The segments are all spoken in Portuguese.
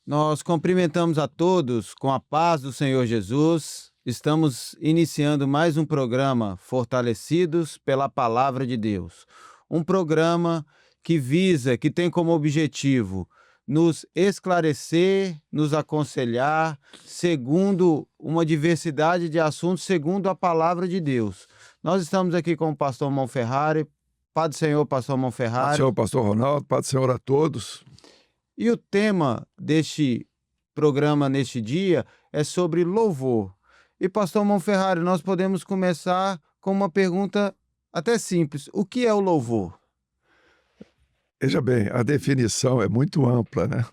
Nós cumprimentamos a todos com a paz do Senhor Jesus. Estamos iniciando mais um programa Fortalecidos pela Palavra de Deus. Um programa que tem como objetivo nos esclarecer, nos aconselhar, segundo uma diversidade de assuntos, segundo a Palavra de Deus. Nós estamos aqui com o pastor Monferrari. Paz do Senhor, pastor Paz do Monferrari. Senhor, pastor Ronaldo, paz do Senhor a todos. E o tema deste programa neste dia é sobre louvor. E pastor Monferrari, nós podemos começar com uma pergunta até simples. O que é o louvor? Veja bem, a definição é muito ampla, né?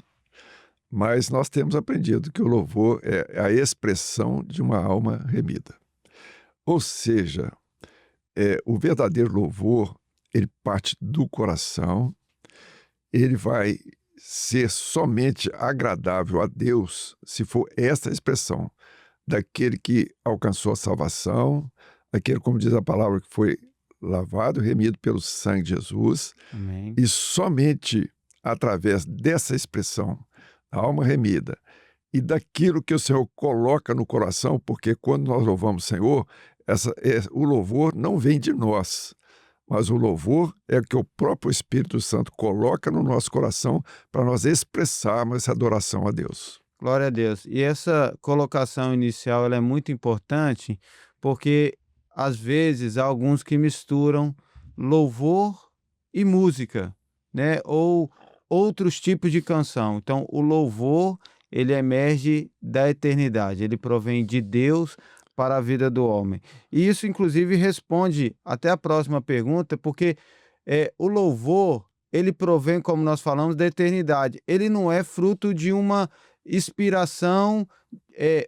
Mas nós temos aprendido que o louvor é a expressão de uma alma remida. Ou seja, o verdadeiro louvor, ele parte do coração, ele vai ser somente agradável a Deus se for essa expressão daquele que alcançou a salvação, aquele, como diz a palavra, que foi lavado e remido pelo sangue de Jesus. Amém. E somente através dessa expressão, a alma remida, e daquilo que o Senhor coloca no coração, porque quando nós louvamos o Senhor, o louvor não vem de nós, mas o louvor é o que o próprio Espírito Santo coloca no nosso coração para nós expressarmos essa adoração a Deus. Glória a Deus. E essa colocação inicial ela é muito importante porque, às vezes, há alguns que misturam louvor e música, né? Ou outros tipos de canção. Então, o louvor, ele emerge da eternidade, ele provém de Deus para a vida do homem. E isso, inclusive, responde até a próxima pergunta, porque o louvor, ele provém, como nós falamos, da eternidade. Ele não é fruto de uma inspiração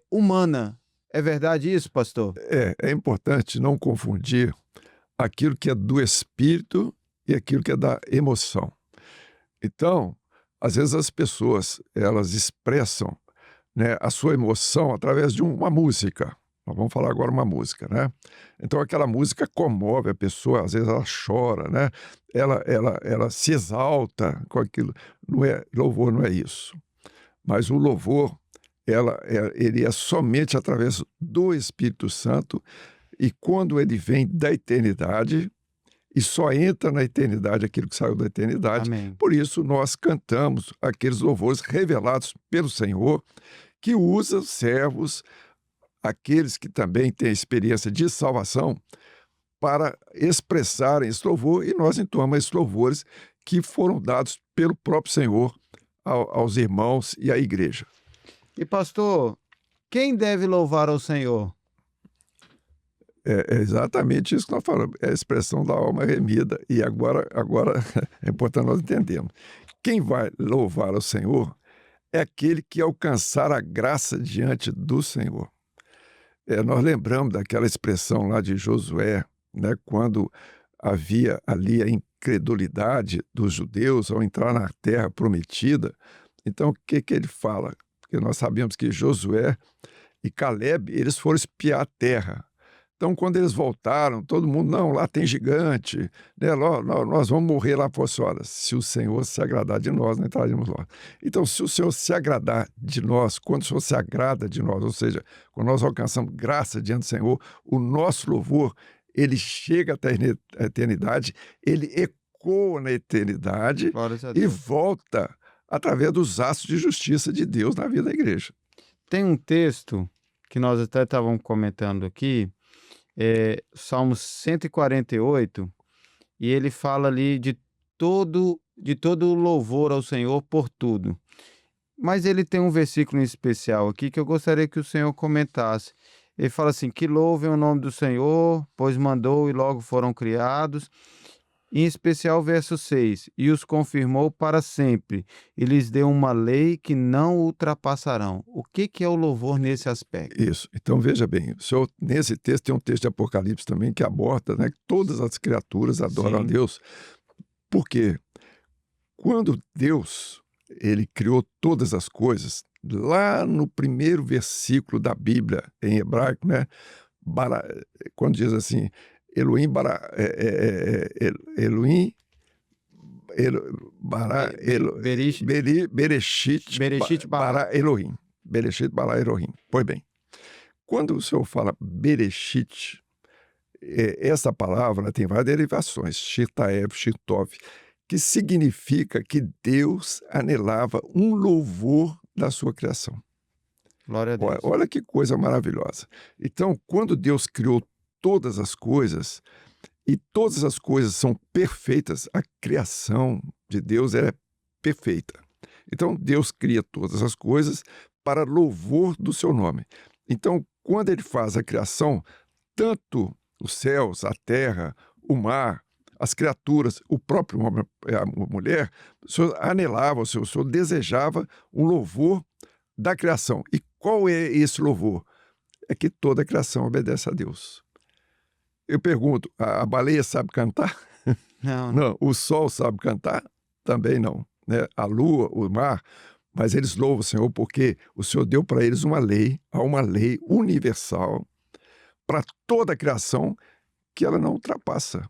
humana. É verdade isso, pastor? É importante não confundir aquilo que é do espírito e aquilo que é da emoção. Então, às vezes as pessoas, elas expressam, né, a sua emoção através de uma música. Nós vamos falar agora uma música, né? Então aquela música comove a pessoa, às vezes ela chora, né? Ela se exalta com aquilo. Louvor não é isso. Mas o louvor, ele é somente através do Espírito Santo, e quando ele vem da eternidade, e só entra na eternidade aquilo que saiu da eternidade. Amém. Por isso nós cantamos aqueles louvores revelados pelo Senhor, que usa os servos, aqueles que também têm experiência de salvação, para expressarem esse louvor, e nós entoamos esses louvores que foram dados pelo próprio Senhor aos irmãos e à igreja. E pastor, quem deve louvar ao Senhor? É exatamente isso que nós falamos, é a expressão da alma remida. E agora é importante nós entendermos. Quem vai louvar ao Senhor é aquele que alcançar a graça diante do Senhor. Nós lembramos daquela expressão lá de Josué, né, quando havia ali a incredulidade dos judeus ao entrar na terra prometida. Então, o que ele fala? Porque nós sabemos que Josué e Caleb, eles foram espiar a terra. Então, quando eles voltaram, todo mundo, não, lá tem gigante, né? Nós vamos morrer lá. Por olha, se o Senhor se agradar de nós, nós entraremos lá. Então, se o Senhor se agradar de nós, quando o Senhor se agrada de nós, ou seja, quando nós alcançamos graça diante do Senhor, o nosso louvor, ele chega até a eternidade, ele ecoa na eternidade Glórias a e Deus. volta através dos atos de justiça de Deus na vida da igreja. Tem um texto que nós até estávamos comentando aqui, Salmos 148, e ele fala ali de todo o louvor ao Senhor por tudo. Mas ele tem um versículo em especial aqui que eu gostaria que o Senhor comentasse. Ele fala assim: que louvem o nome do Senhor, pois mandou e logo foram criados. Em especial, verso 6: e os confirmou para sempre, e lhes deu uma lei que não ultrapassarão. O que é o louvor nesse aspecto? Isso. Então, veja bem, o Senhor, nesse texto tem um texto de Apocalipse também que aborda, né, que todas as criaturas adoram a Sim. Deus. Por quê? Quando Deus, ele criou todas as coisas, lá no primeiro versículo da Bíblia, em hebraico, né, quando diz assim, Elohim, Elohim Bara, Berish, Bereshit, Bereshit bara. bara Elohim. Bereshit bara Elohim. Pois bem, quando o Senhor fala Bereshit, essa palavra tem várias derivações, Shitaev, Shitov, que significa que Deus anelava um louvor da sua criação. Glória a Deus. Olha que coisa maravilhosa. Então, quando Deus criou todas as coisas, e todas as coisas são perfeitas, a criação de Deus é perfeita. Então, Deus cria todas as coisas para louvor do seu nome. Então, quando ele faz a criação, tanto os céus, a terra, o mar, as criaturas, o próprio homem, a mulher, o Senhor anelava, o Senhor desejava um louvor da criação. E qual é esse louvor? É que toda a criação obedece a Deus. Eu pergunto, a baleia sabe cantar? Não, Não. O sol sabe cantar? Também não, né? A lua, o mar, mas eles louvam o Senhor porque o Senhor deu para eles há uma lei universal para toda a criação que ela não ultrapassa.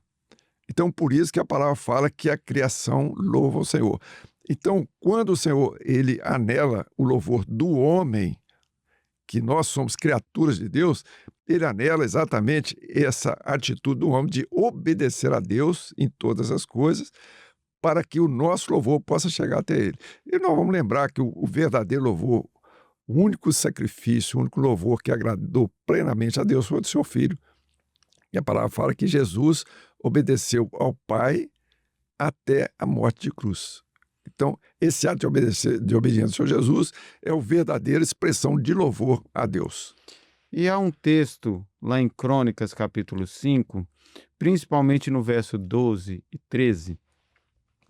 Então, por isso que a palavra fala que a criação louva o Senhor. Então, quando o Senhor, ele anela o louvor do homem, que nós somos criaturas de Deus, ele anela exatamente essa atitude do homem de obedecer a Deus em todas as coisas, para que o nosso louvor possa chegar até ele. E nós vamos lembrar que o verdadeiro louvor, o único sacrifício, o único louvor que agradou plenamente a Deus foi o do seu Filho. E a palavra fala que Jesus obedeceu ao Pai até a morte de cruz. Então, esse ato de obediência ao Senhor Jesus é a verdadeira expressão de louvor a Deus. E há um texto lá em Crônicas, capítulo 5, principalmente no verso 12 e 13,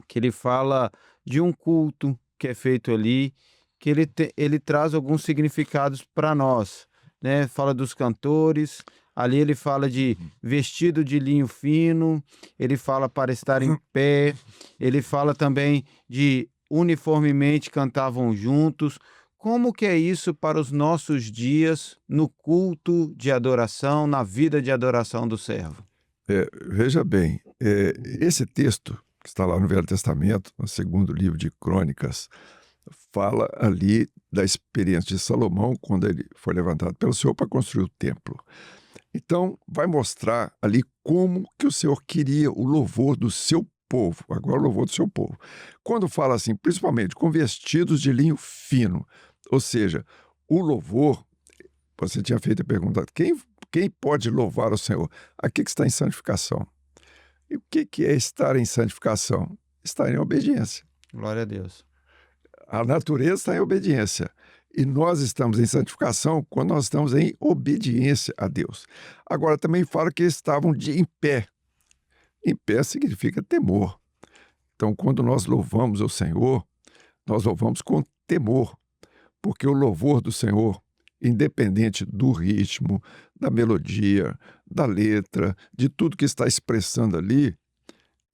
que ele fala de um culto que é feito ali, que ele traz alguns significados para nós, né? Fala dos cantores, ali ele fala de vestido de linho fino, ele fala para estar em pé, ele fala também de uniformemente cantavam juntos. Como que é isso para os nossos dias no culto de adoração, na vida de adoração do servo? Veja bem, esse texto que está lá no Velho Testamento, no segundo livro de Crônicas, fala ali da experiência de Salomão quando ele foi levantado pelo Senhor para construir o templo. Então, vai mostrar ali como que o Senhor queria o louvor do seu povo, agora o louvor do seu povo. Quando fala assim, principalmente com vestidos de linho fino, ou seja, o louvor, você tinha feito a pergunta, quem pode louvar o Senhor? Aqui que está em santificação. E o que é estar em santificação? Estar em obediência. Glória a Deus. A natureza está em obediência. E nós estamos em santificação quando nós estamos em obediência a Deus. Agora, também fala que estavam em pé. Em pé significa temor. Então, quando nós louvamos o Senhor, nós louvamos com temor. Porque o louvor do Senhor, independente do ritmo, da melodia, da letra, de tudo que está expressando ali,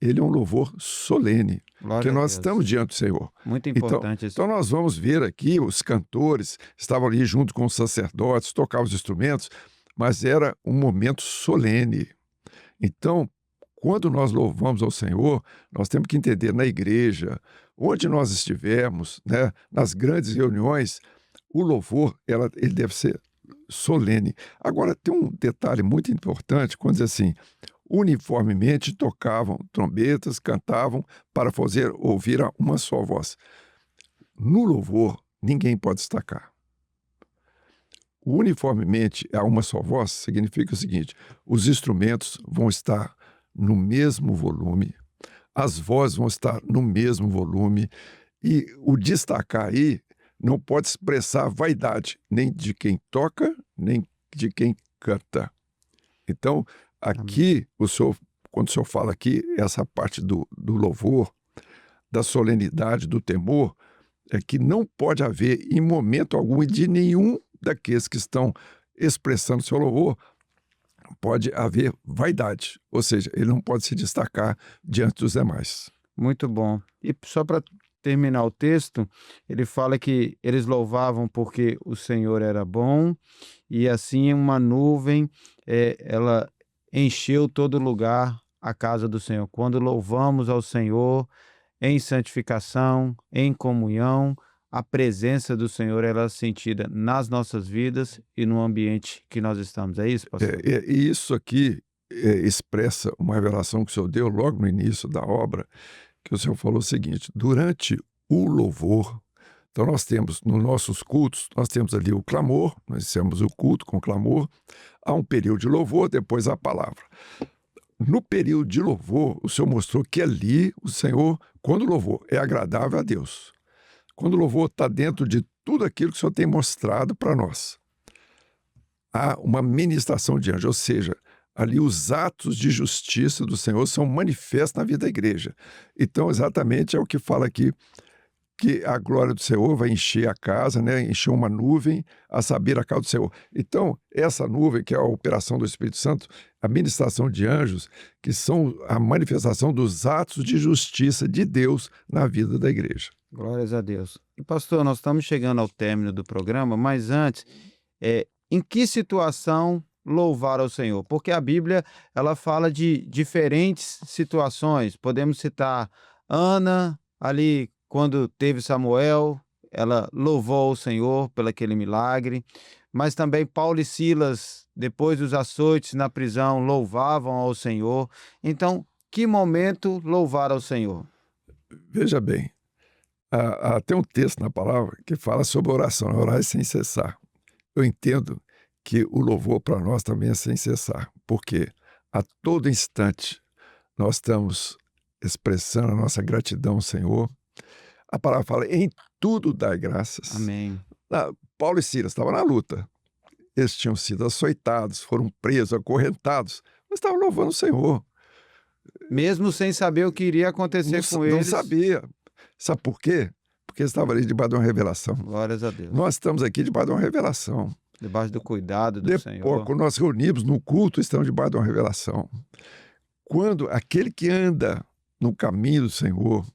ele é um louvor solene. Glória Porque a nós Deus. estamos diante do Senhor. Muito importante isso. Então nós vamos ver aqui, os cantores estavam ali junto com os sacerdotes, tocavam os instrumentos, mas era um momento solene. Então, quando nós louvamos ao Senhor, nós temos que entender na igreja, onde nós estivermos, né, nas grandes reuniões, o louvor ele deve ser solene. Agora, tem um detalhe muito importante, quando diz assim, uniformemente tocavam trombetas, cantavam para fazer ouvir a uma só voz. No louvor, ninguém pode destacar. Uniformemente a uma só voz significa o seguinte, os instrumentos vão estar no mesmo volume, as vozes vão estar no mesmo volume, e o destacar aí não pode expressar vaidade, nem de quem toca, nem de quem canta. Então, aqui, quando o Senhor fala aqui, essa parte do louvor, da solenidade, do temor, é que não pode haver em momento algum, e de nenhum daqueles que estão expressando seu louvor, pode haver vaidade, ou seja, ele não pode se destacar diante dos demais. Muito bom. E só para terminar o texto, ele fala que eles louvavam porque o Senhor era bom, e assim uma nuvem, ela encheu todo lugar a casa do Senhor. Quando louvamos ao Senhor em santificação, em comunhão. A presença do Senhor ela é sentida nas nossas vidas e no ambiente que nós estamos. É isso, pastor? E isso aqui expressa uma revelação que o Senhor deu logo no início da obra, que o Senhor falou o seguinte: durante o louvor, então nós temos nos nossos cultos, nós temos ali o clamor, nós temos o culto com clamor, há um período de louvor, depois a palavra. No período de louvor, o Senhor mostrou que ali o Senhor, quando o louvor é agradável a Deus, quando o louvor está dentro de tudo aquilo que o Senhor tem mostrado para nós, há uma ministração de anjo, ou seja, ali os atos de justiça do Senhor são manifestos na vida da igreja. Então, exatamente é o que fala aqui, que a glória do Senhor vai encher a casa, né? Encher uma nuvem, a saber a casa do Senhor. Então, essa nuvem, que é a operação do Espírito Santo, a ministração de anjos, que são a manifestação dos atos de justiça de Deus na vida da igreja. Glórias a Deus. E pastor, nós estamos chegando ao término do programa, mas antes, em que situação louvar ao Senhor? Porque a Bíblia, ela fala de diferentes situações. Podemos citar Ana, ali quando teve Samuel, ela louvou o Senhor pelo aquele milagre. Mas também Paulo e Silas, depois dos açoites na prisão, louvavam ao Senhor. Então, que momento louvar ao Senhor? Veja bem, tem um texto na palavra que fala sobre oração, orar sem cessar. Eu entendo que o louvor para nós também é sem cessar, porque a todo instante nós estamos expressando a nossa gratidão ao Senhor. A palavra fala, em tudo dai graças. Amém. Paulo e Silas estavam na luta. Eles tinham sido açoitados, foram presos, acorrentados, mas estavam louvando o Senhor. Mesmo sem saber o que iria acontecer com eles. Não sabia. Sabe por quê? Porque eles estavam ali debaixo de uma revelação. Glórias a Deus. Nós estamos aqui debaixo de uma revelação. Debaixo do cuidado do Senhor. Quando nós reunimos no culto, estamos debaixo de uma revelação. Quando aquele que anda no caminho do Senhor,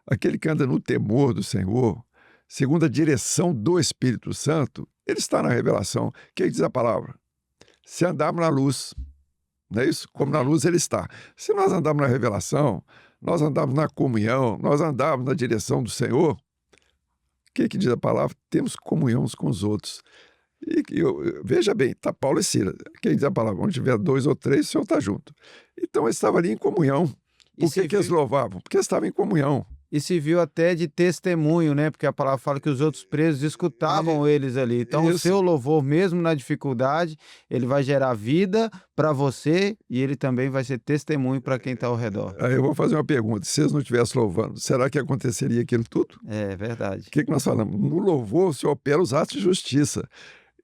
aquele que anda no temor do Senhor, segundo a direção do Espírito Santo, ele está na revelação. O que diz a palavra? Se andarmos na luz, não é isso? Como na luz ele está. Se nós andarmos na revelação, nós andamos na comunhão, nós andamos na direção do Senhor, o que diz a palavra? Temos comunhão uns com os outros. Veja bem, está Paulo e Silas. Quem diz a palavra? Onde tiver 2 ou 3, o Senhor está junto. Então eles estavam ali em comunhão. Por que eles louvavam? Porque eles estavam em comunhão. E se viu até de testemunho, né? Porque a palavra fala que os outros presos escutavam eles ali. Então, o seu louvor, mesmo na dificuldade, ele vai gerar vida para você e ele também vai ser testemunho para quem está ao redor. Aí eu vou fazer uma pergunta. Se eles não estivessem louvando, será que aconteceria aquilo tudo? É verdade. O que nós falamos? No louvor se opera os atos de justiça.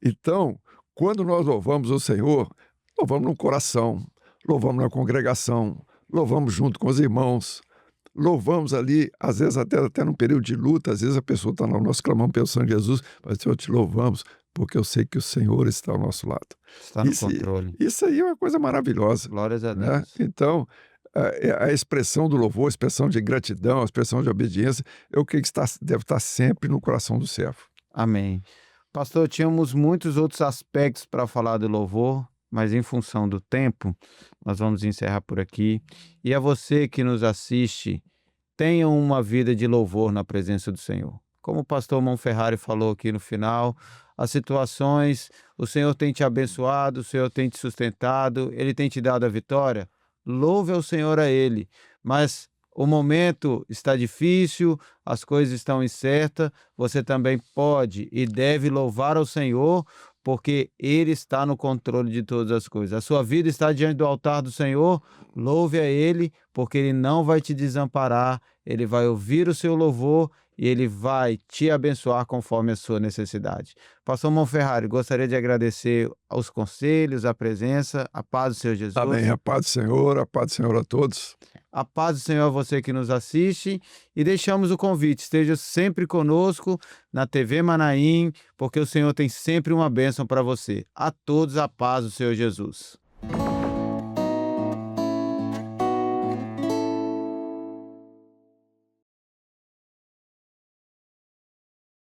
Então, quando nós louvamos o Senhor, louvamos no coração, louvamos na congregação, louvamos junto com os irmãos, louvamos ali, às vezes até num período de luta, às vezes a pessoa está lá, nós clamamos pelo sangue de Jesus, mas Senhor, te louvamos, porque eu sei que o Senhor está ao nosso lado. Está no controle. Isso aí é uma coisa maravilhosa. Glórias a Deus. Né? Então, a expressão do louvor, a expressão de gratidão, a expressão de obediência, é o que deve estar sempre no coração do servo. Amém. Pastor, tínhamos muitos outros aspectos para falar do louvor, mas em função do tempo, nós vamos encerrar por aqui. E a você que nos assiste, tenha uma vida de louvor na presença do Senhor. Como o pastor Monferrari falou aqui no final, as situações, o Senhor tem te abençoado, o Senhor tem te sustentado, Ele tem te dado a vitória. Louve ao Senhor a Ele, mas o momento está difícil, as coisas estão incertas, você também pode e deve louvar ao Senhor, porque Ele está no controle de todas as coisas. A sua vida está diante do altar do Senhor, louve a Ele, porque Ele não vai te desamparar, Ele vai ouvir o seu louvor e Ele vai te abençoar conforme a sua necessidade. Pastor Monferrari, gostaria de agradecer aos conselhos, a presença, a paz do Senhor Jesus. Amém, a paz do Senhor a todos. A paz do Senhor a você que nos assiste e deixamos o convite, esteja sempre conosco na TV Manaim, porque o Senhor tem sempre uma bênção para você. A todos a paz do Senhor Jesus.